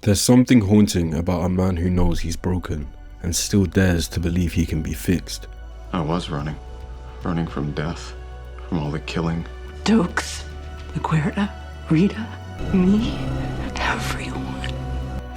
There's something haunting about a man who knows he's broken and still dares to believe he can be fixed. I was running from death, from all the killing. Dukes, LaGuerta, Rita, me, everyone.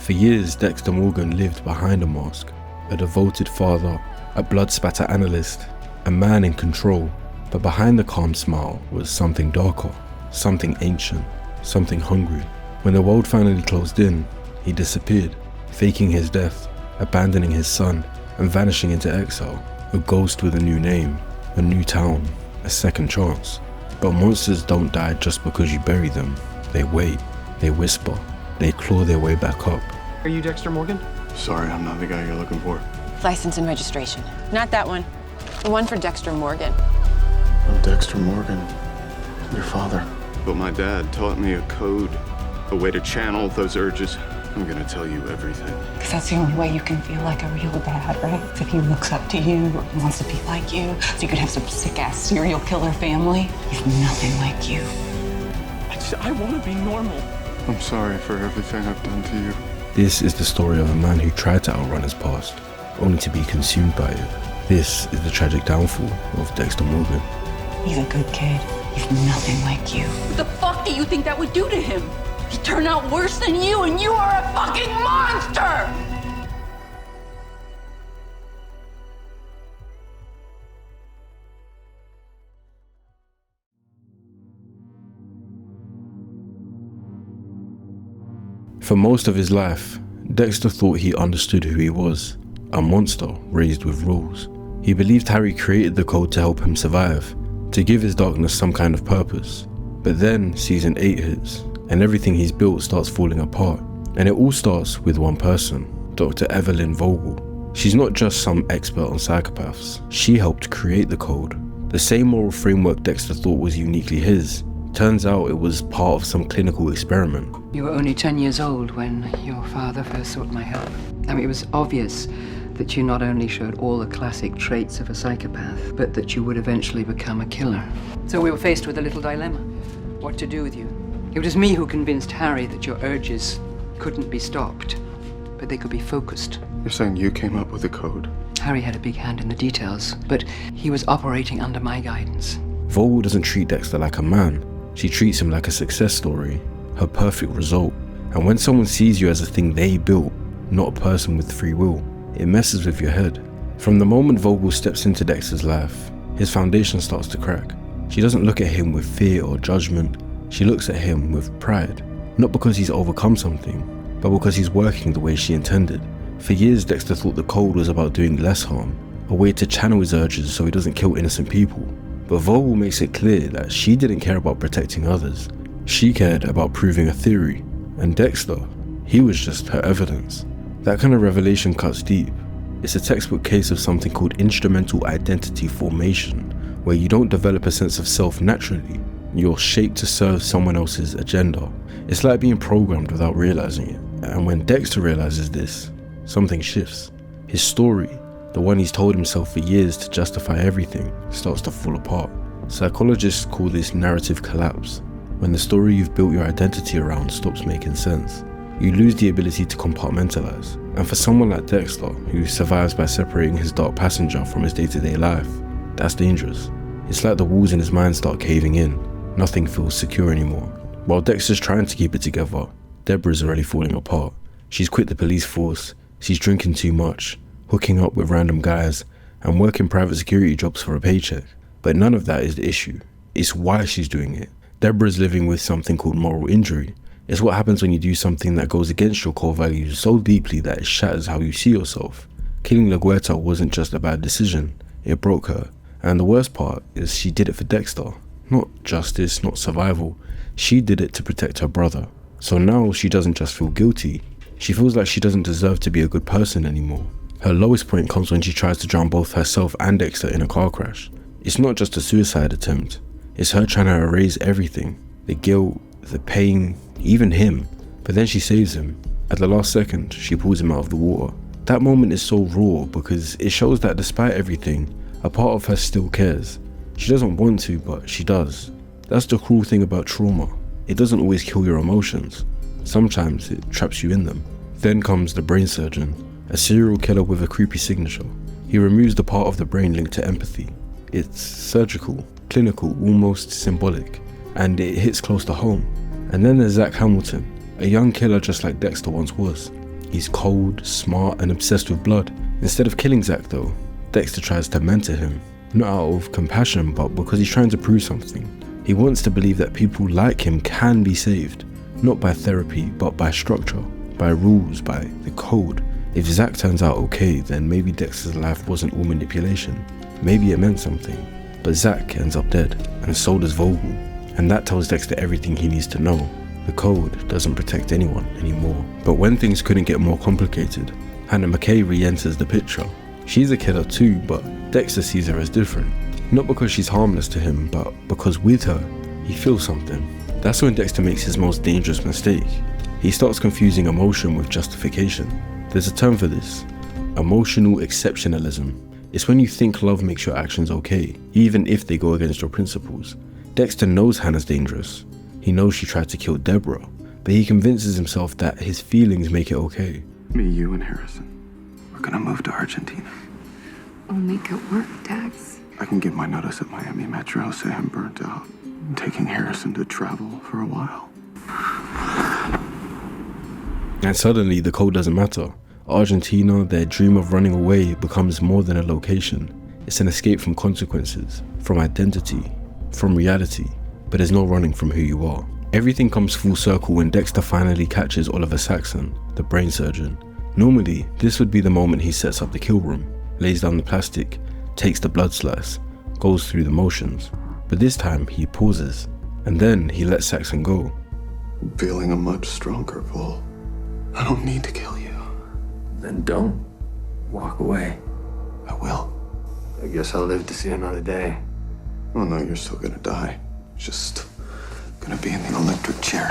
For years, Dexter Morgan lived behind a mask, a devoted father, a blood spatter analyst, a man in control. But behind the calm smile was something darker, something ancient, something hungry. When the world finally closed in, he disappeared, faking his death, abandoning his son, and vanishing into exile. A ghost with a new name, a new town, a second chance. But monsters don't die just because you bury them. They wait, they whisper, they claw their way back up. Are you Dexter Morgan? Sorry, I'm not the guy you're looking for. License and registration. Not that one. The one for Dexter Morgan. I'm Dexter Morgan, your father. But my dad taught me a code, a way to channel those urges. I'm gonna tell you everything. Because that's the only way you can feel like a real dad, right? If he looks up to you or he wants to be like you, so you could have some sick-ass serial killer family. He's nothing like you. I want to be normal. I'm sorry for everything I've done to you. This is the story of a man who tried to outrun his past, only to be consumed by it. This is the tragic downfall of Dexter Morgan. He's a good kid. He's nothing like you. What the fuck do you think that would do to him? He turned out worse than you, and you are a fucking monster! For most of his life, Dexter thought he understood who he was, a monster raised with rules. He believed Harry created the code to help him survive, to give his darkness some kind of purpose. But then season 8 hits, and everything he's built starts falling apart. And it all starts with one person, Dr. Evelyn Vogel. She's not just some expert on psychopaths, she helped create the code. The same moral framework Dexter thought was uniquely his. Turns out it was part of some clinical experiment. You were only 10 years old when your father first sought my help. I mean, it was obvious that you not only showed all the classic traits of a psychopath, but that you would eventually become a killer. So we were faced with a little dilemma. What to do with you? It was me who convinced Harry that your urges couldn't be stopped, but they could be focused. You're saying you came up with the code? Harry had a big hand in the details, but he was operating under my guidance. Vogel doesn't treat Dexter like a man. She treats him like a success story, her perfect result. And when someone sees you as a thing they built, not a person with free will, it messes with your head. From the moment Vogel steps into Dexter's life, his foundation starts to crack. She doesn't look at him with fear or judgment. She looks at him with pride. Not because he's overcome something, but because he's working the way she intended. For years, Dexter thought the code was about doing less harm, a way to channel his urges so he doesn't kill innocent people. But Vogel makes it clear that she didn't care about protecting others. She cared about proving a theory. And Dexter, he was just her evidence. That kind of revelation cuts deep. It's a textbook case of something called instrumental identity formation, where you don't develop a sense of self naturally. You're shaped to serve someone else's agenda. It's like being programmed without realizing it. And when Dexter realizes this, something shifts. His story, the one he's told himself for years to justify everything, starts to fall apart. Psychologists call this narrative collapse, when the story you've built your identity around stops making sense. You lose the ability to compartmentalize. And for someone like Dexter, who survives by separating his dark passenger from his day-to-day life, that's dangerous. It's like the walls in his mind start caving in. Nothing feels secure anymore. While Dexter's trying to keep it together, Deborah's already falling apart. She's quit the police force, she's drinking too much, hooking up with random guys, and working private security jobs for a paycheck. But none of that is the issue. It's why she's doing it. Deborah's living with something called moral injury. It's what happens when you do something that goes against your core values so deeply that it shatters how you see yourself. Killing LaGuerta wasn't just a bad decision, it broke her. And the worst part is she did it for Dexter. Not justice, not survival. She did it to protect her brother. So now she doesn't just feel guilty, she feels like she doesn't deserve to be a good person anymore. Her lowest point comes when she tries to drown both herself and Dexter in a car crash. It's not just a suicide attempt, it's her trying to erase everything. The guilt, the pain, even him. But then she saves him. At the last second, she pulls him out of the water. That moment is so raw because it shows that despite everything, a part of her still cares. She doesn't want to, but she does. That's the cruel thing about trauma. It doesn't always kill your emotions. Sometimes it traps you in them. Then comes the brain surgeon, a serial killer with a creepy signature. He removes the part of the brain linked to empathy. It's surgical, clinical, almost symbolic, and it hits close to home. And then there's Zach Hamilton, a young killer just like Dexter once was. He's cold, smart, and obsessed with blood. Instead of killing Zach though, Dexter tries to mentor him, not out of compassion, but because he's trying to prove something. He wants to believe that people like him can be saved, not by therapy, but by structure, by rules, by the code. If Zach turns out okay, then maybe Dexter's life wasn't all manipulation. Maybe it meant something. But Zach ends up dead, and so does Vogel. And that tells Dexter everything he needs to know. The code doesn't protect anyone anymore. But when things couldn't get more complicated, Hannah McKay re-enters the picture. She's a killer too, but Dexter sees her as different. Not because she's harmless to him, but because with her, he feels something. That's when Dexter makes his most dangerous mistake. He starts confusing emotion with justification. There's a term for this: emotional exceptionalism. It's when you think love makes your actions okay, even if they go against your principles. Dexter knows Hannah's dangerous. He knows she tried to kill Deborah, but he convinces himself that his feelings make it okay. Me, you, and Harrison. We're gonna move to Argentina. I'll make it work, Dex. I can give my notice at Miami Metro, say I'm burnt out. I'm taking Harrison to travel for a while. And suddenly the code doesn't matter. Argentina, their dream of running away, becomes more than a location. It's an escape from consequences, from identity, from reality. But there's no running from who you are. Everything comes full circle when Dexter finally catches Oliver Saxon, the brain surgeon. Normally, this would be the moment he sets up the kill room, lays down the plastic, takes the blood slice, goes through the motions. But this time he pauses, and then he lets Saxon go. I'm feeling a much stronger pull. I don't need to kill you. Then don't. Walk away. I will. I guess I'll live to see another day. Oh no, you're still gonna die. Just gonna be in the electric chair.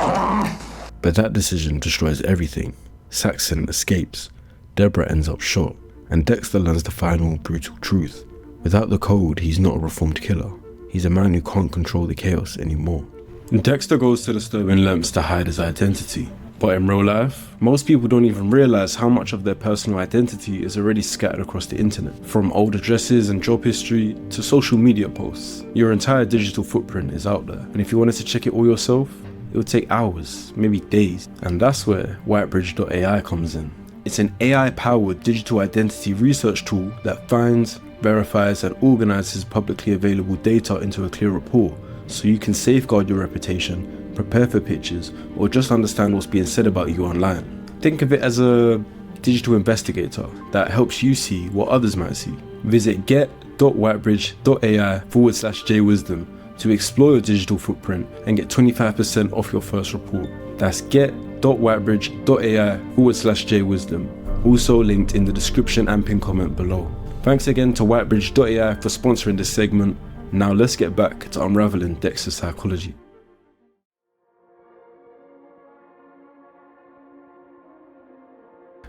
But that decision destroys everything. Saxon escapes, Deborah ends up shot, and Dexter learns the final brutal truth. Without the code, he's not a reformed killer. He's a man who can't control the chaos anymore. Dexter goes to disturbing lengths to hide his identity. But in real life, most people don't even realize how much of their personal identity is already scattered across the internet. From old addresses and job history to social media posts, your entire digital footprint is out there. And if you wanted to check it all yourself, it would take hours, maybe days. And that's where Whitebridge.ai comes in. It's an AI-powered digital identity research tool that finds, verifies, and organizes publicly available data into a clear report, so you can safeguard your reputation, prepare for pitches, or just understand what's being said about you online. Think of it as a digital investigator that helps you see what others might see. Visit get.whitebridge.ai/jwisdom to explore your digital footprint and get 25% off your first report. That's get.whitebridge.ai/jwisdom, also linked in the description and pinned comment below. Thanks again to Whitebridge.ai for sponsoring this segment. Now let's get back to unraveling Dexter's psychology.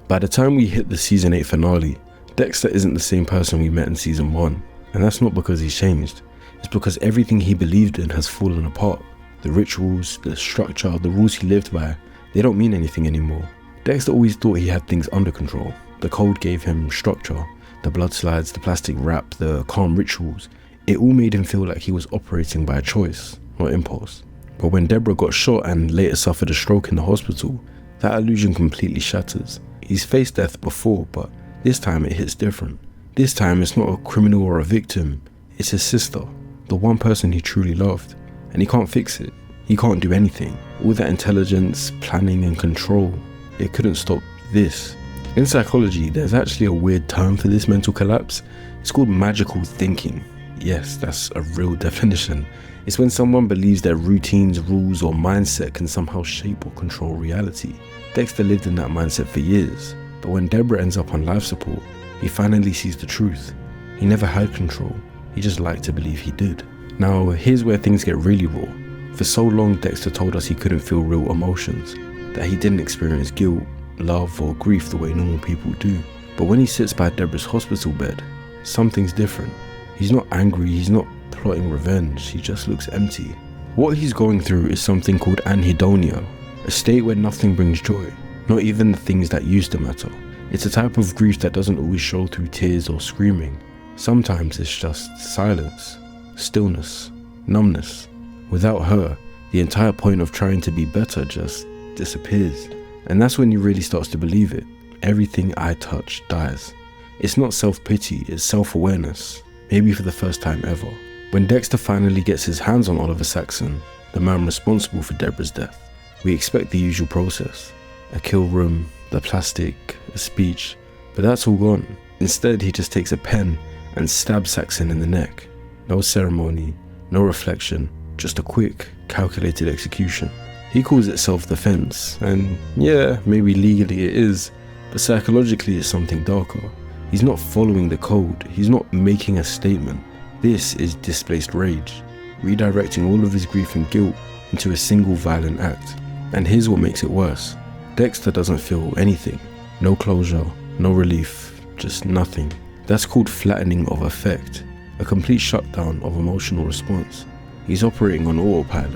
By the time we hit the season 8 finale, Dexter isn't the same person we met in season 1, and that's not because he's changed. It's because everything he believed in has fallen apart. The rituals, the structure, the rules he lived by, they don't mean anything anymore. Dexter always thought he had things under control. The code gave him structure, the blood slides, the plastic wrap, the calm rituals. It all made him feel like he was operating by choice, not impulse. But when Deborah got shot and later suffered a stroke in the hospital, that illusion completely shatters. He's faced death before, but this time it hits different. This time it's not a criminal or a victim, it's his sister, the one person he truly loved. And he can't fix it. He can't do anything. All that intelligence, planning and control, it couldn't stop this. In psychology, there's actually a weird term for this mental collapse. It's called magical thinking. Yes, that's a real definition. It's when someone believes their routines, rules, or mindset can somehow shape or control reality. Dexter lived in that mindset for years, but when Deborah ends up on life support, he finally sees the truth. He never had control, he just liked to believe he did. Now, here's where things get really raw. For so long, Dexter told us he couldn't feel real emotions, that he didn't experience guilt, love, or grief the way normal people do. But when he sits by Deborah's hospital bed, something's different. He's not angry, he's not plotting revenge, he just looks empty. What he's going through is something called anhedonia, a state where nothing brings joy. not even the things that used to matter. It's a type of grief that doesn't always show through tears or screaming. Sometimes it's just silence, stillness, numbness. Without her, the entire point of trying to be better just disappears. And that's when he really starts to believe it. Everything I touch dies. It's not self-pity, it's self-awareness. Maybe for the first time ever. When Dexter finally gets his hands on Oliver Saxon, the man responsible for Deborah's death, we expect the usual process. A kill room, the plastic, a speech, but that's all gone. Instead, he just takes a pen and stabs Saxon in the neck. No ceremony, no reflection, just a quick, calculated execution. He calls it self-defense, and yeah, maybe legally it is, but psychologically it's something darker. He's not following the code, he's not making a statement. This is displaced rage, redirecting all of his grief and guilt into a single violent act. And here's what makes it worse. Dexter doesn't feel anything. No closure, no relief, just nothing. That's called flattening of effect, a complete shutdown of emotional response. He's operating on autopilot.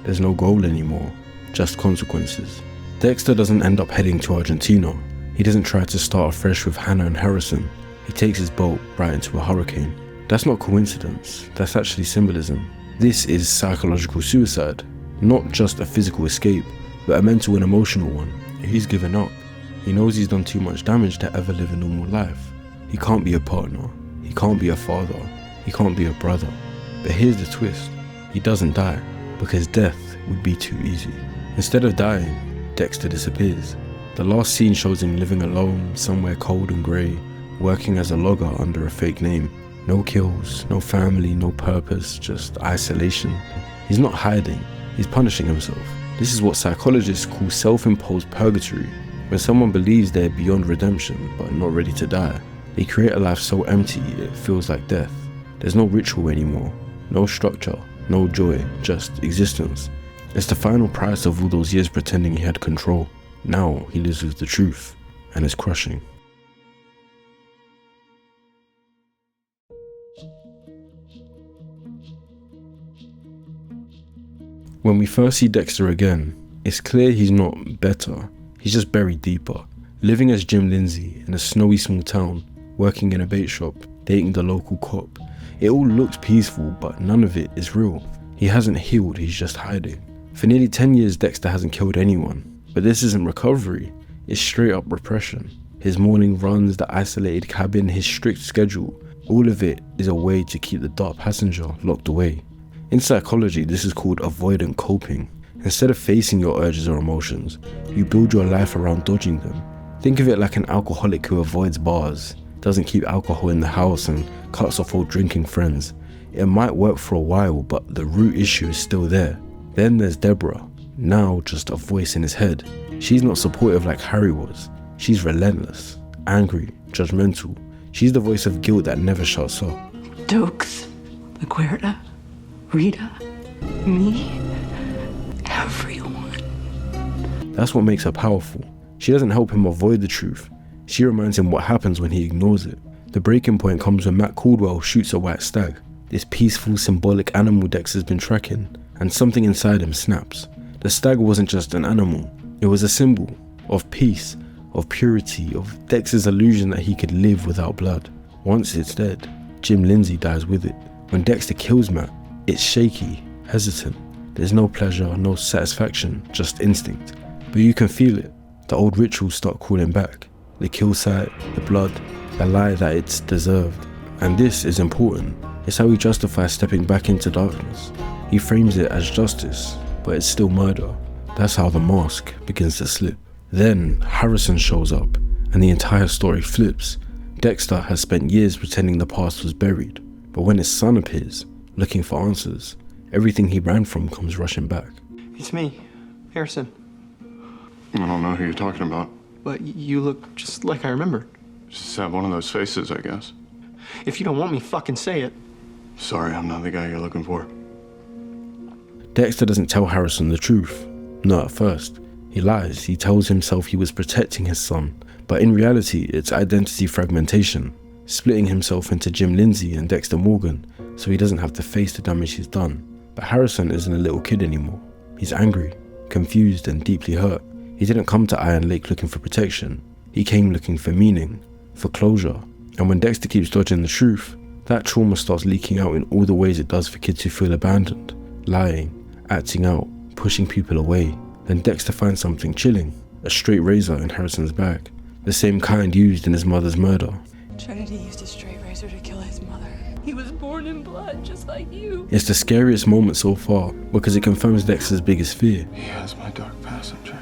There's no goal anymore, just consequences. Dexter doesn't end up heading to Argentina. He doesn't try to start afresh with Hannah and Harrison. He takes his boat right into a hurricane. That's not coincidence, that's actually symbolism. This is psychological suicide, not just a physical escape, but a mental and emotional one. He's given up. He knows he's done too much damage to ever live a normal life. He can't be a partner, he can't be a father, he can't be a brother. But here's the twist, he doesn't die, because death would be too easy. Instead of dying, Dexter disappears. The last scene shows him living alone, somewhere cold and grey, working as a logger under a fake name. No kills, no family, no purpose, just isolation. He's not hiding, he's punishing himself. This is what psychologists call self-imposed purgatory. When someone believes they're beyond redemption, but not ready to die, they create a life so empty it feels like death. There's no ritual anymore, no structure, no joy, just existence. It's the final price of all those years pretending he had control. Now he lives with the truth, and it's crushing. When we first see Dexter again, it's clear he's not better, he's just buried deeper. Living as Jim Lindsay in a snowy small town, working in a bait shop, dating the local cop. It all looks peaceful, but none of it is real. He hasn't healed, he's just hiding. For nearly 10 years, Dexter hasn't killed anyone. But this isn't recovery, it's straight up repression. His morning runs, the isolated cabin, his strict schedule, all of it is a way to keep the dark passenger locked away. In psychology, this is called avoidant coping. Instead of facing your urges or emotions, you build your life around dodging them. Think of it like an alcoholic who avoids bars, doesn't keep alcohol in the house and cuts off all drinking friends. It might work for a while, but the root issue is still there. Then there's Deborah, now just a voice in his head. She's not supportive like Harry was. She's relentless, angry, judgmental. She's the voice of guilt that never shuts up. Dokes, LaGuerta, Rita, me, everyone. That's what makes her powerful. She doesn't help him avoid the truth. She reminds him what happens when he ignores it. The breaking point comes when Matt Caldwell shoots a white stag, this peaceful, symbolic animal Dexter's been tracking, and something inside him snaps. The stag wasn't just an animal, it was a symbol of peace, of purity, of Dexter's illusion that he could live without blood. Once it's dead, Jim Lindsay dies with it. When Dexter kills Matt, it's shaky, hesitant. There's no pleasure, no satisfaction, just instinct. But you can feel it. The old rituals start calling back. The kill site, the blood, the lie that it's deserved. And this is important. It's how he justifies stepping back into darkness. He frames it as justice, but it's still murder. That's how the mask begins to slip. Then Harrison shows up, and the entire story flips. Dexter has spent years pretending the past was buried, but when his son appears, looking for answers, everything he ran from comes rushing back. It's me, Harrison. I don't know who you're talking about. But you look just like I remembered. Just have one of those faces, I guess. If you don't want me, fucking say it. Sorry, I'm not the guy you're looking for. Dexter doesn't tell Harrison the truth. Not at first. He lies. He tells himself he was protecting his son. But in reality, it's identity fragmentation, splitting himself into Jim Lindsay and Dexter Morgan so he doesn't have to face the damage he's done. But Harrison isn't a little kid anymore. He's angry, confused, and deeply hurt. He didn't come to Iron Lake looking for protection. He came looking for meaning, for closure. And when Dexter keeps dodging the truth, that trauma starts leaking out in all the ways it does for kids who feel abandoned, lying, acting out, pushing people away. Then Dexter finds something chilling, a straight razor in Harrison's bag, the same kind used in his mother's murder. Trinity used a straight razor to kill his mother. He was born in blood, just like you. It's the scariest moment so far because it confirms Dexter's biggest fear. He has my dark passenger.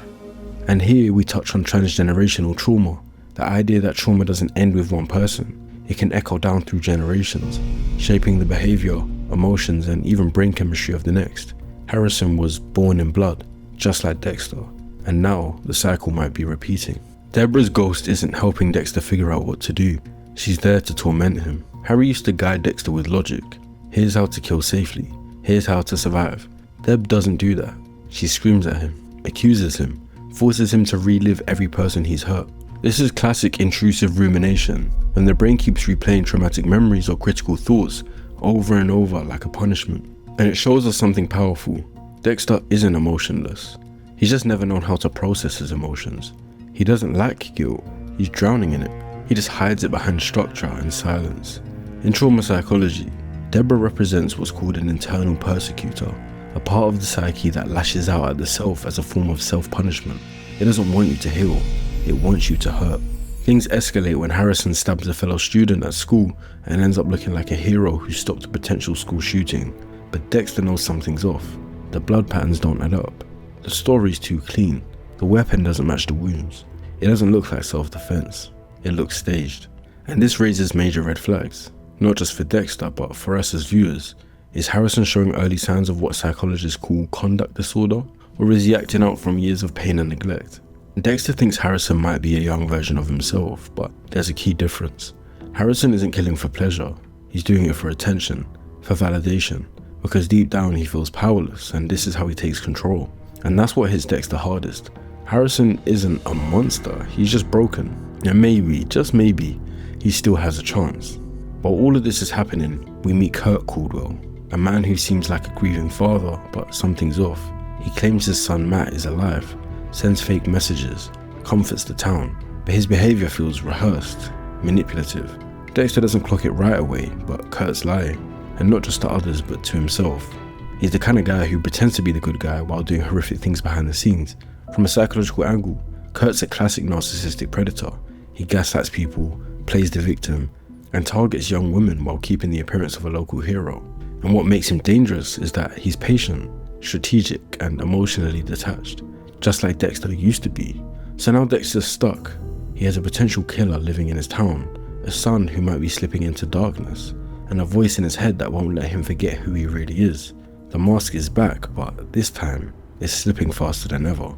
And here we touch on transgenerational trauma, the idea that trauma doesn't end with one person. It can echo down through generations, shaping the behavior, emotions, and even brain chemistry of the next. Harrison was born in blood, just like Dexter, and now the cycle might be repeating. Deborah's ghost isn't helping Dexter figure out what to do. She's there to torment him. Harry used to guide Dexter with logic. Here's how to kill safely. Here's how to survive. Deb doesn't do that. She screams at him, accuses him, forces him to relive every person he's hurt. This is classic intrusive rumination, when the brain keeps replaying traumatic memories or critical thoughts over and over like a punishment. And it shows us something powerful. Dexter isn't emotionless. He's just never known how to process his emotions. He doesn't lack guilt, he's drowning in it. He just hides it behind structure and silence. In trauma psychology, Deborah represents what's called an internal persecutor, a part of the psyche that lashes out at the self as a form of self-punishment. It doesn't want you to heal, it wants you to hurt. Things escalate when Harrison stabs a fellow student at school and ends up looking like a hero who stopped a potential school shooting. But Dexter knows something's off. The blood patterns don't add up. The story's too clean. The weapon doesn't match the wounds. It doesn't look like self-defense. It looks staged. And this raises major red flags, not just for Dexter but for us as viewers. Is Harrison showing early signs of what psychologists call conduct disorder? Or is he acting out from years of pain and neglect? Dexter thinks Harrison might be a young version of himself, but there's a key difference. Harrison isn't killing for pleasure. He's doing it for attention, for validation, because deep down he feels powerless and this is how he takes control. And that's what hits Dexter hardest. Harrison isn't a monster, he's just broken. And maybe, just maybe, he still has a chance. While all of this is happening, we meet Kurt Caldwell, a man who seems like a grieving father, but something's off. He claims his son Matt is alive, sends fake messages, comforts the town, but his behavior feels rehearsed, manipulative. Dexter doesn't clock it right away, but Kurt's lying, and not just to others but to himself. He's the kind of guy who pretends to be the good guy while doing horrific things behind the scenes. From a psychological angle, Kurt's a classic narcissistic predator. He gaslights people, plays the victim, and targets young women while keeping the appearance of a local hero. And what makes him dangerous is that he's patient, strategic, and emotionally detached, just like Dexter used to be. So now Dexter's stuck. He has a potential killer living in his town, a son who might be slipping into darkness, and a voice in his head that won't let him forget who he really is. The mask is back, but this time, it's slipping faster than ever.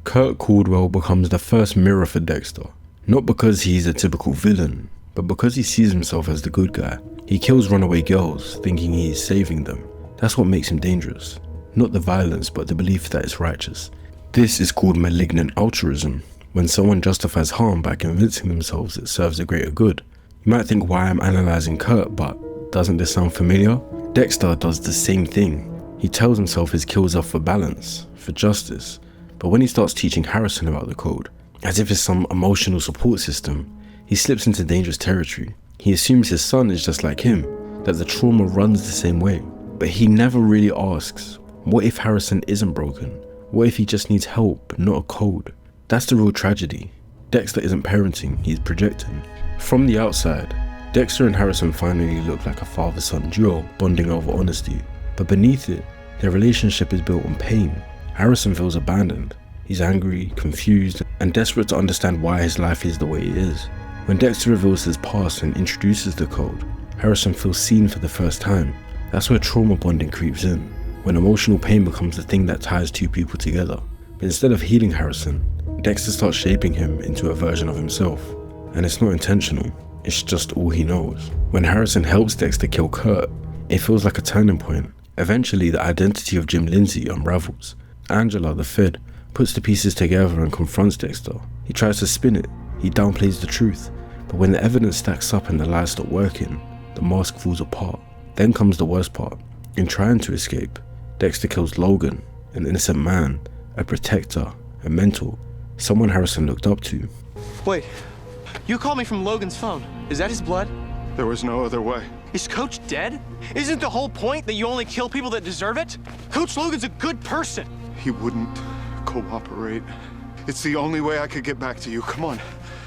Kurt Caldwell becomes the first mirror for Dexter, not because he's a typical villain, but because he sees himself as the good guy. He kills runaway girls, thinking he is saving them. That's what makes him dangerous. Not the violence, but the belief that it's righteous. This is called malignant altruism, when someone justifies harm by convincing themselves it serves a greater good. You might think why I'm analysing Kurt, but doesn't this sound familiar? Dexter does the same thing. He tells himself his kills are for balance, for justice, but when he starts teaching Harrison about the code, as if it's some emotional support system, he slips into dangerous territory. He assumes his son is just like him, that the trauma runs the same way. But he never really asks, what if Harrison isn't broken? What if he just needs help, not a code? That's the real tragedy. Dexter isn't parenting, he's projecting. From the outside, Dexter and Harrison finally look like a father-son duo bonding over honesty. But beneath it, their relationship is built on pain. Harrison feels abandoned. He's angry, confused, and desperate to understand why his life is the way it is. When Dexter reveals his past and introduces the code, Harrison feels seen for the first time. That's where trauma bonding creeps in, when emotional pain becomes the thing that ties two people together. But instead of healing Harrison, Dexter starts shaping him into a version of himself. And it's not intentional, it's just all he knows. When Harrison helps Dexter kill Kurt, it feels like a turning point. Eventually, the identity of Jim Lindsay unravels. Angela, the Fed, puts the pieces together and confronts Dexter. He tries to spin it, he downplays the truth, but when the evidence stacks up and the lies stop working, the mask falls apart. Then comes the worst part. In trying to escape, Dexter kills Logan, an innocent man, a protector, a mentor, someone Harrison looked up to. Wait, you called me from Logan's phone. Is that his blood? There was no other way. Is Coach dead? Isn't the whole point that you only kill people that deserve it? Coach Logan's a good person. He wouldn't cooperate. It's the only way I could get back to you. Come on.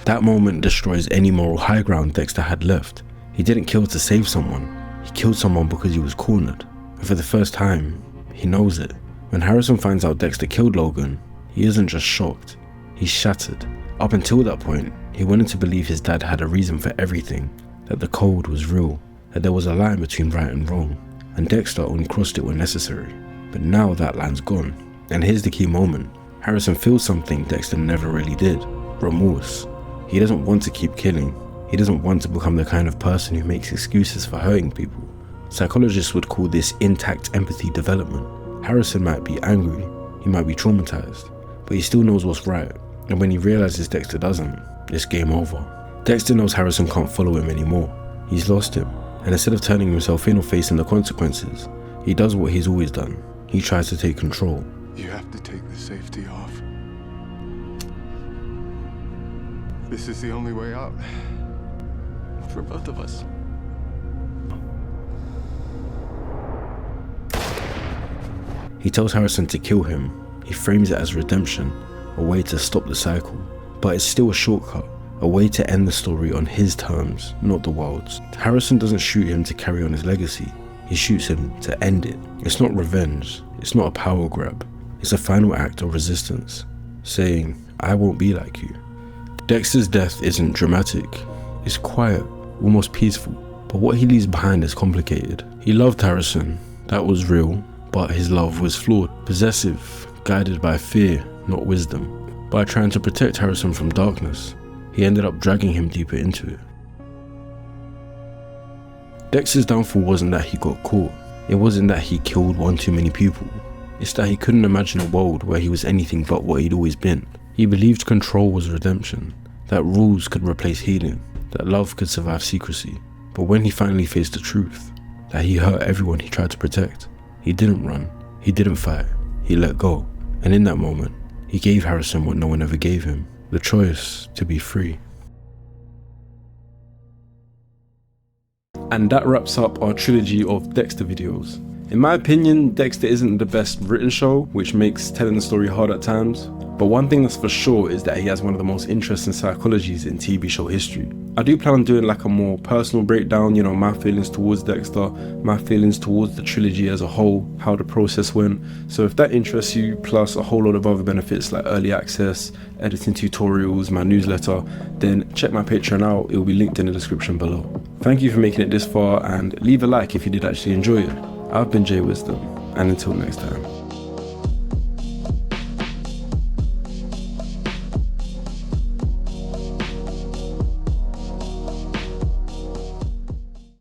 That moment destroys any moral high ground Dexter had left. He didn't kill to save someone. He killed someone because he was cornered. And for the first time, he knows it. When Harrison finds out Dexter killed Logan, he isn't just shocked. He's shattered. Up until that point, he wanted to believe his dad had a reason for everything, that the code was real, that there was a line between right and wrong, and Dexter only crossed it when necessary. But now that line's gone. And here's the key moment. Harrison feels something Dexter never really did. Remorse. He doesn't want to keep killing. He doesn't want to become the kind of person who makes excuses for hurting people. Psychologists would call this intact empathy development. Harrison might be angry, he might be traumatized, but he still knows what's right. And when he realizes Dexter doesn't, it's game over. Dexter knows Harrison can't follow him anymore. He's lost him, and instead of turning himself in or facing the consequences, he does what he's always done. He tries to take control. You have to take the safety off. This is the only way out. For both of us. He tells Harrison to kill him. He frames it as redemption, a way to stop the cycle. But it's still a shortcut, a way to end the story on his terms, not the world's. Harrison doesn't shoot him to carry on his legacy. He shoots him to end it. It's not revenge. It's not a power grab. It's a final act of resistance, saying, I won't be like you. Dexter's death isn't dramatic. It's quiet, almost peaceful. But what he leaves behind is complicated. He loved Harrison. That was real. But his love was flawed, possessive, guided by fear, not wisdom. By trying to protect Harrison from darkness, he ended up dragging him deeper into it. Dexter's downfall wasn't that he got caught. It wasn't that he killed one too many people. It's that he couldn't imagine a world where he was anything but what he'd always been. He believed control was redemption, that rules could replace healing, that love could survive secrecy. But when he finally faced the truth, that he hurt everyone he tried to protect, he didn't run, he didn't fight, he let go. And in that moment, he gave Harrison what no one ever gave him, the choice to be free. And that wraps up our trilogy of Dexter videos. In my opinion, Dexter isn't the best written show, which makes telling the story hard at times. But one thing that's for sure is that he has one of the most interesting psychologies in TV show history. I do plan on doing like a more personal breakdown, my feelings towards Dexter, my feelings towards the trilogy as a whole, how the process went. So if that interests you, plus a whole lot of other benefits like early access, editing tutorials, my newsletter, then check my Patreon out, it will be linked in the description below. Thank you for making it this far, and leave a like if you did actually enjoy it. I've been Jay Wisdom, and until next time.